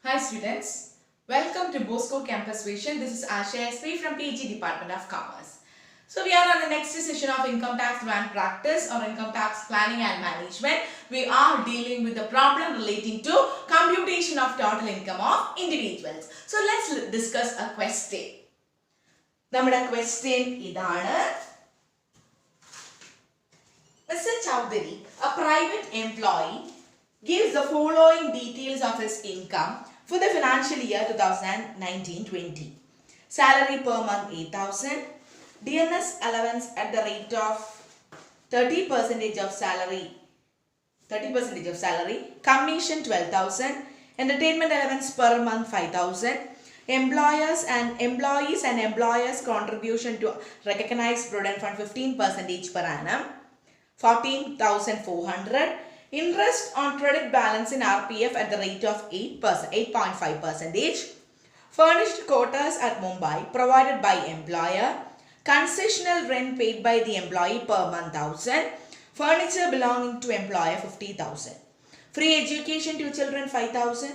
Hi students, welcome to Bosco Campus Vision. This is Asha SP from PG Department of Commerce. So we are on the next session of Income Tax Plan Practice or Income Tax Planning and Management. We are dealing with the problem relating to computation of total income of individuals. So let's discuss a question. നമ്മുടെ question ഇതാണ്. Mr. Chowdhury, a private employee, gives the following details of his income for the financial year 2019-20. Salary per month 8,000, DNS allowance at the rate of 30% of salary, commission 12,000, entertainment allowance per month 5,000, employees and employers contribution to recognized provident fund 15% per annum, 14,400. Interest on credit balance in RPF at the rate of 8.5%. Furnished quarters at Mumbai provided by employer. Concessional rent paid by the employee per month 1,000. Furniture belonging to employer 50,000. Free education to children 5,000.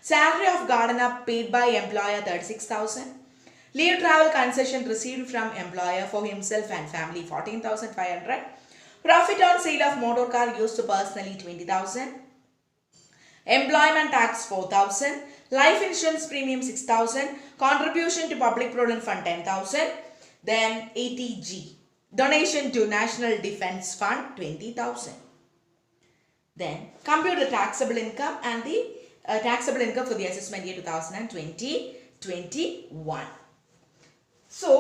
Salary of gardener paid by employer 36,000. Leave travel concession received from employer for himself and family 14,500. Profit on sale of motor car used personally 20,000. Employment tax 4,000. Life insurance premium 6,000. Contribution to public provident fund 10,000. Then ATG, donation to National Defence Fund 20,000. Then compute the taxable income and the taxable income for the assessment year 2020-21. So,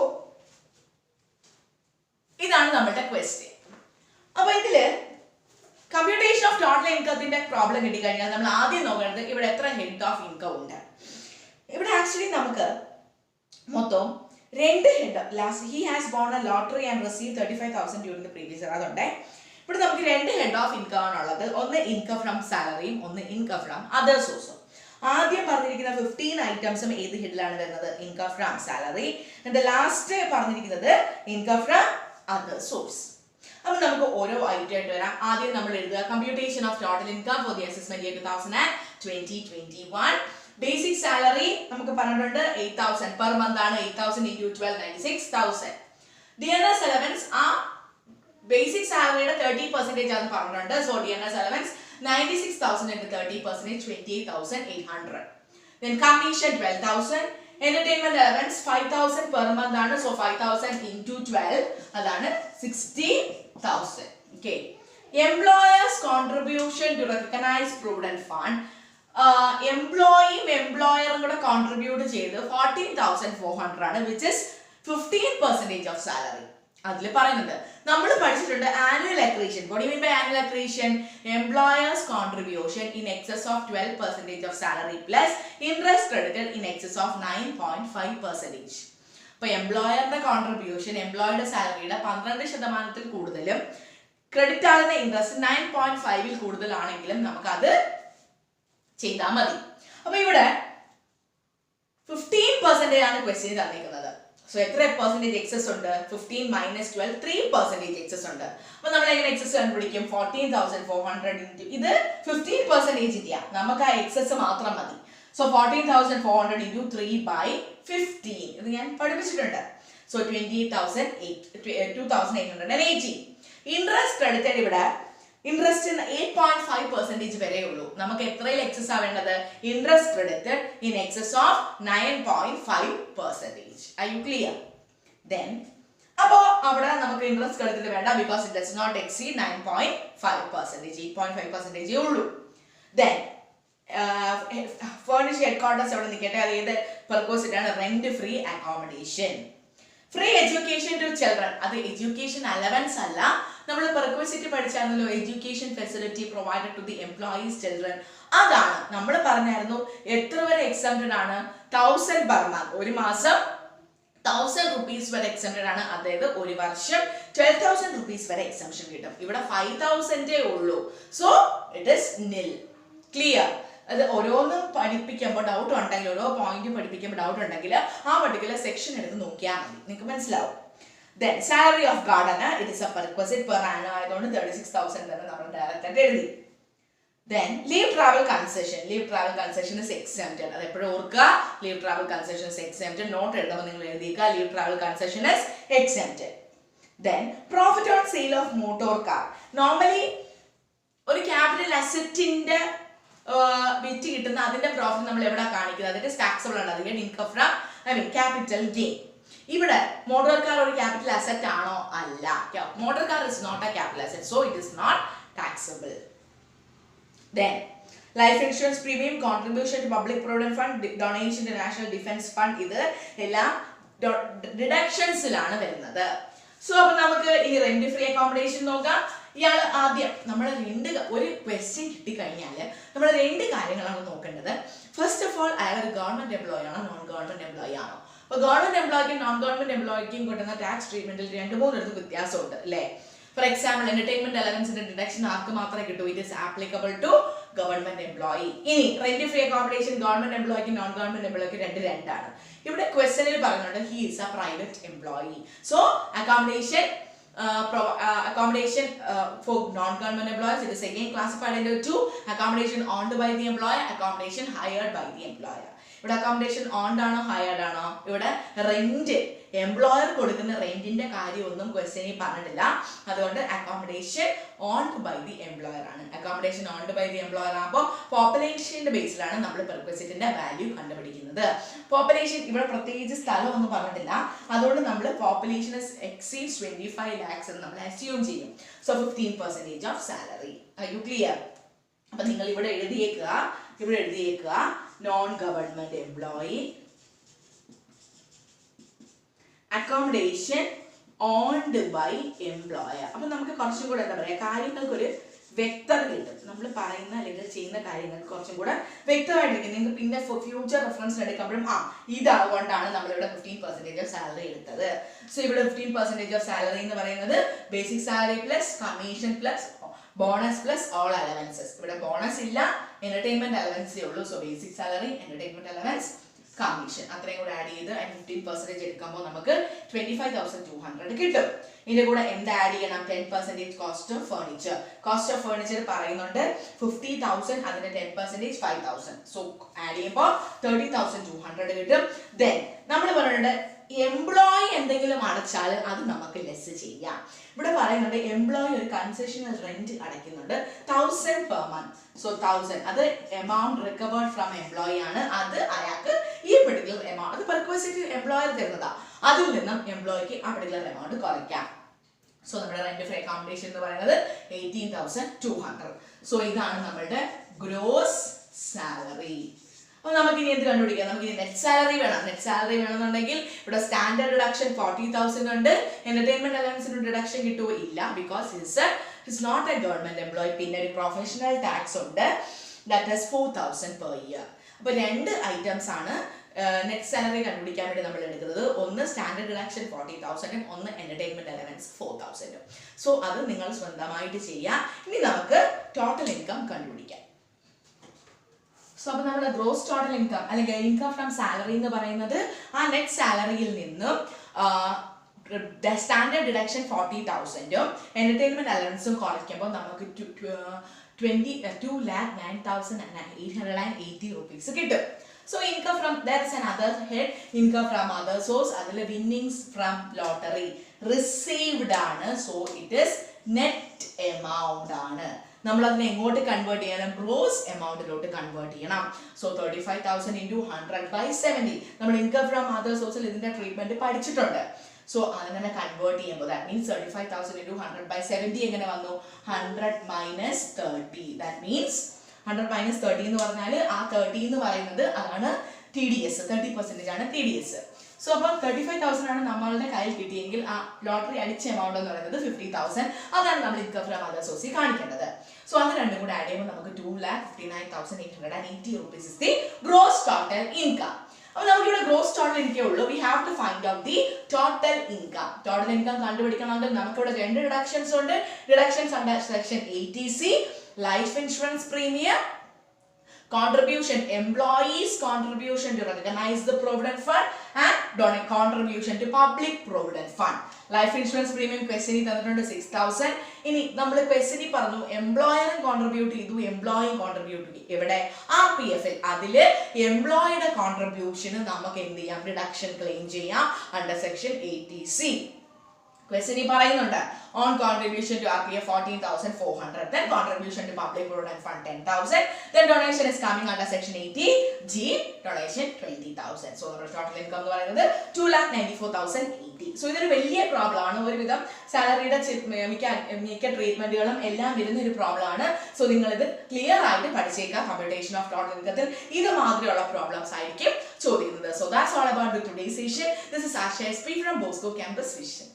ഇതാണ് നമ്മുടെ question. അപ്പോൾ ഇതിൽ computation of total ഇൻകത്തിന്റെ problem കിട്ടിക്കഴിഞ്ഞാൽ നമ്മൾ ആദ്യം നോക്കേണ്ടത് ഇവിടെ എത്ര ഹെഡ് ഓഫ് ഇൻകം ഉണ്ട്. ഇവിടെ ആക്ച്വലി നമുക്ക് മൊത്തം രണ്ട് head, last he has bone A lottery and receive 35,000 during the previous year. അതുകൊണ്ട് ഇവിടെ നമുക്ക് രണ്ട് ഹെഡ് ഓഫ് ഇൻകം ആണുള്ളത്. ഒന്ന് ഇൻകം ഫ്രം സാലറിയും ഒന്ന് ഇൻകം ഫ്രം അതർ സോഴ്സും. ആദ്യം പറഞ്ഞിരിക്കുന്ന 15 ഐറ്റംസും ഏത് ഹെഡിലാണ് വരുന്നത്? Income from salary. ലാസ്റ്റ് പറഞ്ഞിരിക്കുന്നത് ഇൻകം ഫ്രം അതർ സോഴ്സ്. അപ്പോൾ നമുക്ക് ഓരോ ഐറ്റം ആയിട്ട് വരാം. ആദ്യം നമ്മൾ എഴുതുക computation of total income for the assessment year 2020-21. Basic salary നമുക്ക് പറഞ്ഞിട്ടുണ്ട് 8,000 പെർ മന്ത് ആണ്. 8,000 into 12 96,000. DNS അലവൻസ് ആ ബേസിക് സാലറിയുടെ 30% ആണെന്ന് പറഞ്ഞിട്ടുണ്ട്. So DNS allowance 96,000 into 30% 28,800. Then commission 12,000. Entertainment allowance 5,000 per month ആണ്. So 5,000 into 12 അതാണ് 60,000. Okay. Employers contribution to recognized provident fund. എംപ്ലോയിയും എംപ്ലോയറും കൂടെ contribute ചെയ്ത് 14,400 ആണ്, വിച്ച് ഇസ് 15% ഓഫ് സാലറി. അതിൽ പറയുന്നുണ്ട്, നമ്മൾ പഠിച്ചിട്ടുണ്ട് annual accretion. What do you mean by annual accretion? Employer's contribution in excess of 12% of salary plus interest credited in excess of 9.5%. അപ്പോൾ എംപ്ലോയറുടെ contribution എംപ്ലോയിയുടെ സാലറിയുടെ 12% കൂടുതലും credit ആകുന്ന ഇൻട്രസ്റ്റ് 9.5 കൂടുതലാണെങ്കിലും നമുക്കത് ചെയ്താൽ മതി. അപ്പോൾ ഇവിടെ 15% ആണ് ക്വസ്റ്റ്യൻ തന്നിരിക്കുന്നത്. സോ എത്ര പെർസെന്റേജ് എക്സസ് ഉണ്ട്? 15 minus 12 3% എക്സസ് ഉണ്ട്. അപ്പോൾ നമ്മൾ എങ്ങനെ എക്സസ് കണ്ടുപിടിക്കും? 14,400 into ഇത് 15% ഇല്ല, നമുക്ക് ആ എക്സസ് മാത്രം മതി. സോ 14,400 into 3/15 ഇത് ഞാൻ പഠിപ്പിച്ചിട്ടുണ്ട്. സോ 28,880. ഇൻട്രസ്റ്റ് ക്രെഡിറ്റഡ് ഇവിടെ ഇൻട്രസ്റ്റിന് 8.5% വരെ ഉള്ളൂ. നമുക്ക് എത്രയിൽ എക്സസ് ആവേണ്ടത്? Interest credited in excess of 9.5%. Are you clear? Then അപ്പോൾ അവിടെ നമുക്ക് ഇൻട്രസ്റ്റ് ക്രെഡിറ്റഡ് വേണ്ട, because it does not exceed 9.5%. 8.5% ഉള്ളൂ. Then ഫർണിഷ് ഹെഡ് ക്വാർട്ടേഴ്സ് അവിടെ നിൽക്കട്ടെ. അത് ഏത് പർപ്പസ് ആണ്? Rent free accommodation. Free education to children, അത് എഡ്യൂക്കേഷൻ അലവൻസ് അല്ല. നമ്മൾ പെർക്വസിറ്റി പഠിച്ചായിരുന്നല്ലോ, education facility provided to the employees children. അതാണ് നമ്മൾ പറഞ്ഞായിരുന്നു. എത്ര വരെ എക്സംപ്റ്റഡ് ആണ്? 1,000 പെർ മന്ത്. ഒരു മാസം 1,000 rupees വരെ എക്സംപ്റ്റഡ് ആണ്. അതായത് ഒരു വർഷം 12,000 rupees വരെ എക്സംപ്ഷൻ കിട്ടും. ഇവിടെ 5,000 ഉള്ളൂ. സോ ഇറ്റ് ഇസ് നിൽ. ക്ലിയർ? അത് ഓരോന്നും പഠിപ്പിക്കുമ്പോൾ ഡൗട്ട് ഉണ്ടെങ്കിൽ, ഓരോ പോയിന്റ് പഠിപ്പിക്കുമ്പോൾ ഡൗട്ട് ഉണ്ടെങ്കിൽ ആ പർട്ടിക്കുലർ സെക്ഷൻ എടുത്ത് നോക്കിയാൽ മതി, നിങ്ങൾക്ക് മനസ്സിലാവും. Then salary of gardener, it is a perquisite per annum ആയതുകൊണ്ട് 36,000 തന്നെ നമ്മൾ ഡയറക്റ്റ് ആയിട്ട് എഴുതി. Then leave travel concession. Leave travel concession is exempted. അത് എപ്പോഴും ഓർക്കുക, leave travel concession is exempted. Note എഴുതുമ്പോൾ നിങ്ങൾ എഴുതിക്കുക leave travel concession is exempted. Then profit on sale of motor car. Normally ഒരു ക്യാപിറ്റൽ അസറ്റിന്റെ വിറ്റ് കിട്ടുന്ന അതിന്റെ പ്രോഫിറ്റ് നമ്മൾ എവിടെ കാണിക്കുന്നത്? അതിന്റെ ടാക്സബിൾ ആണ്. അതിന്റെ ഇൻകം ഫ്രം ക്യാപിറ്റൽ ഗെയിൻ. ഇവിടെ മോട്ടോർ കാർ ഒരു ക്യാപിറ്റൽ അസറ്റ് ആണോ? അല്ല. Motor car is not a capital asset, so it is not taxable. Then life insurance premium, contribution to public provident fund, donation to national defense fund, ഇത് എല്ലാം ഡിഡക്ഷൻസിലാണ് വരുന്നത്. So അപ്പോൾ നമുക്ക് ഇനി rent free accommodation നോക്കാം. ഇയാൾ ആദ്യം നമ്മൾ ഒരു ക്വസ്റ്റ്യൻ കിട്ടിക്കഴിഞ്ഞാൽ നമ്മൾ 2 കാര്യങ്ങളാണ് നോക്കേണ്ടത്. ഫസ്റ്റ് ഓഫ് ഓൾ അയാൾ ഒരു ഗവൺമെന്റ് എംപ്ലോയി ആണോ നോൺ ഗവൺമെന്റ് എംപ്ലോയി ആണോ? അപ്പോൾ ഗവൺമെന്റ് എംപ്ലോയിക്കും നോൺ ഗവൺമെന്റ് എംപ്ലോയിക്കും കിട്ടുന്ന ടാക്സ് ട്രീറ്റ്മെന്റിൽ 2-3 ഇടത്ത് വ്യത്യാസമുണ്ട് അല്ലേ? For example, entertainment allowance deduction ആർക്ക് മാത്രമേ കിട്ടൂ? It is applicable to government employee. ഇനി rent free accommodation government employee non government employee രണ്ടാണ്. ഇവിടെ ക്വസ്റ്റ്യനിൽ പറയുന്നുണ്ട് he is a private employee. So accommodation for non government employees, it is again classified into 2: accommodation owned by the employer, accommodation hired by the employer. ഇവിടെ accommodation owned ആണോ hired ആണോ? ഇവിടെ rent employer കൊടുക്കുന്ന റെന്റിന്റെ കാര്യമൊന്നും ക്വസ്റ്റ്യനിൽ പറഞ്ഞിട്ടില്ല. അതുകൊണ്ട് accommodation owned by the employer ആണ്. Accommodation owned by the employer ആകുമ്പോൾ പോപ്പുലേഷന്റെ ബേസിലാണ് നമ്മൾ പെർക്വസിറ്റിന്റെ വാല്യൂ കണ്ടുപിടിക്കുന്നത്. പോപ്പുലേഷൻ ഇവിടെ പ്രത്യേകിച്ച് സ്ഥലം ഒന്നും പറഞ്ഞിട്ടില്ല. അതുകൊണ്ട് നമ്മൾ പോപ്പുലേഷൻ എക്സീഡ്സ് 25 lakhs എന്ന് നമ്മൾ അസ്യൂം ചെയ്യും. So 15% of salary. Are you clear? അപ്പൊ നിങ്ങൾ ഇവിടെ എഴുതിയേക്കുക non government employee, accommodation owned by employer. അപ്പൊ നമുക്ക് കുറച്ചും കൂടെ എന്താ പറയാ, കാര്യങ്ങൾക്കൊരു വ്യക്തത കിട്ടും. നമ്മൾ പറയുന്ന അല്ലെങ്കിൽ ചെയ്യുന്ന കാര്യങ്ങൾക്ക് കുറച്ചും കൂടെ വ്യക്തമായിട്ടിരിക്കും. നിങ്ങൾക്ക് പിന്നെ ഫ്യൂച്ചർ റെഫറൻസ് എടുക്കുമ്പോഴും ഇതുകൊണ്ടാണ് നമ്മളിവിടെ 15% ഓഫ് സാലറി എടുത്തത്. സോ ഇവിടെ 15% ഓഫ് സാലറി എന്ന് പറയുന്നത് basic salary plus commission plus bonus plus all allowances. ഇവിടെ ബോണസ് ഇല്ല, എന്റർടൈൻമെന്റ് അലവൻസേ ഉള്ളൂ. So basic salary, entertainment allowance, commission അത്രയും കൂടെ ആഡ് ചെയ്ത് 15% എടുക്കുമ്പോൾ നമുക്ക് 25,200 കിട്ടും. ഇതിന്റെ കൂടെ എന്ത് ആഡ് ചെയ്യണം? 10% cost of furniture. Cost of furniture പറയുന്നുണ്ട് 50,000, അതിന്റെ 10% 5,000. സോ ആഡ് ചെയ്യുമ്പോൾ 30,200 കിട്ടും. ദെൻ നമ്മൾ പറഞ്ഞിട്ടുണ്ട് എംപ്ലോയി എന്തെങ്കിലും അടച്ചാൽ അത് നമുക്ക് ലെസ് ചെയ്യാം. ഇവിടെ പറയുന്നുണ്ട് എംപ്ലോയി ഒരു കൺസെഷണൽ റെന്റ് അടയ്ക്കുന്നുണ്ട് 1000 per month. സോ 1000 അത് എമൗണ്ട് റിക്കവേർഡ് ഫ്രം എംപ്ലോയി ആണ്. അത് അയാൾക്ക് ഈ പെർട്ടിക്കുലർ എമൗണ്ട് അത് പെർക്വസിറ്റ് എംപ്ലോയർ തരുന്നതാ. അതിൽ നിന്നും എംപ്ലോയിക്ക് ആ പെർട്ടിക്കുലർ എമൗണ്ട് കുറയ്ക്കാം. സോ നമ്മുടെ റെന്റ് ഫ്രീ അക്കോമഡേഷൻ എന്ന് പറയുന്നത് 18,200. സോ ഇതാണ് നമ്മളുടെ ഗ്രോസ് സാലറി. അപ്പോൾ നമുക്ക് ഇനി എന്ത് കണ്ടുപിടിക്കാം? നമുക്ക് ഇനി നെറ്റ് സാലറി വേണം. നെറ്റ് സാലറി വേണമെന്നുണ്ടെങ്കിൽ ഇവിടെ സ്റ്റാൻഡേർഡ് ഡിഡക്ഷൻ 40,000 ഉണ്ട്. എന്റർടൈൻമെന്റ് അലവൻസിന് ഡിഡക്ഷൻ കിട്ടുമോ? ഇല്ല, because it's not a government employee. പിന്നെ ഒരു പ്രൊഫഷണൽ ടാക്സ് ഉണ്ട്, ദാറ്റ് ഈസ് 4,000 per year. അപ്പോൾ 2 ഐറ്റംസ് ആണ് നെറ്റ് സാലറി കണ്ടുപിടിക്കാൻ വേണ്ടി നമ്മൾ എടുക്കുന്നത്. ഒന്ന് സ്റ്റാൻഡേർഡ് ഡിഡക്ഷൻ 40,000, ഒന്ന് എന്റർടൈൻമെന്റ് അലവൻസ് 4,000. സോ അത് നിങ്ങൾ സ്വന്തമായിട്ട് ചെയ്യാം. ഇനി നമുക്ക് ടോട്ടൽ ഇൻകം കണ്ടുപിടിക്കാം. സോ അപ്പോൾ നമ്മുടെ ഗ്രോസ് ടോട്ടൽ ഇൻകം അല്ലെങ്കിൽ ഇൻകം ഫ്രം സാലറി എന്ന് പറയുന്നത് ആ നെറ്റ് സാലറിയിൽ നിന്നും സ്റ്റാൻഡേർഡ് ഡിഡക്ഷൻ 40,000ഉം എന്റർടൈൻമെന്റ് അലവൻസും കുറയ്ക്കുമ്പോൾ നമുക്ക് 2,09,880 rupees കിട്ടും. So income from, there is another head, income from other source. അതിൽ winnings from lottery received ആണ്. So it is net amount ആണ്. നമ്മൾ അതിനെ എങ്ങോട്ട് കൺവേർട്ട് ചെയ്യണം? ഗ്രോസ് എമൗണ്ടിലോട്ട് കൺവേർട്ട് ചെയ്യണം. So 35,000 into 100/70. നമ്മൾ ഇൻകം ഫ്രം അതർ സോഴ്സിൽ ഇതിന്റെ ട്രീറ്റ്മെന്റ് പഠിച്ചിട്ടുണ്ട്. സോ അങ്ങനെ കൺവേർട്ട് ചെയ്യുമ്പോൾ ദാറ്റ് മീൻസ് 35,000 into 100/70 എങ്ങനെ വന്നു? 100 minus 30. ദാറ്റ് മീൻസ് 100 minus 30 എന്ന് പറഞ്ഞാൽ ആ 30 എന്ന് പറയുന്നത് അതാണ് TDS. 30% ആണ് TDS. സോ അപ്പോൾ 35,000 ആണ് നമ്മളുടെ കയ്യിൽ കിട്ടിയെങ്കിൽ ആ ലോട്ടറി അടിച്ച എമൗണ്ട് എന്ന് പറയുന്നത് 50,000. അതാണ് നമ്മൾ ഇൻകം ഫ്രം അതർ സോഴ്സിൽ കാണിക്കേണ്ടത്. സോ അത് രണ്ടും കൂടെ ആഡ് ചെയ്യുമ്പോൾ നമുക്ക് 2,59,880 rupees is the gross total income. അപ്പോൾ നമുക്കിവിടെ ഗ്രോസ് ടോട്ടൽ ഇൻകം ഉള്ളൂ. We have to find out the total income. Total income കണ്ടുപിടിക്കണമെങ്കിൽ നമുക്കിവിടെ 2 ഡിഡക്ഷൻസ് ഉണ്ട്. Deductions under section 80C, life insurance premium, contribution, employees contribution to recognize the provident fund, and contribution to public provident fund. Life insurance premium question തന്നിട്ടുണ്ട് 6000. ഇനി നമ്മൾ question പറഞ്ഞു employer contribute ചെയ്തു, employee contribute ചെയ്തു. എവിടെ RPF ൽ അതില് employee contribution നമുക്ക് എന്ത് ചെയ്യാം, reduction claim ചെയ്യാം under section 80C. Question പറയുന്നുണ്ട് on contribution to RPF 14,400, then contribution to public provident fund 10,000, then donation is coming under section 80G, donation 20,000. So our total income എന്ന് പറയുന്നത് 2,94,080. So ഇതൊരു വലിയ problem ആണ്. ഒരുവിധം സാലറിയുടെ മിക്ക ട്രീറ്റ്മെന്റുകളും എല്ലാം വരുന്ന ഒരു പ്രോബ്ലം ആണ്. സോ നിങ്ങൾ ഇത് ക്ലിയർ ആയിട്ട് പഠിച്ചേക്കാം. കമ്പ്യൂട്ടേഷൻ ഓഫ് ടോട്ടൽ ഇൻകത്തിൽ ഇത് മാതിരിയുള്ള പ്രോബ്ലംസ് ആയിരിക്കും ചോദിക്കുന്നത്. So that's all about the today's session. This is Asha SP from Bosco Campus Vision.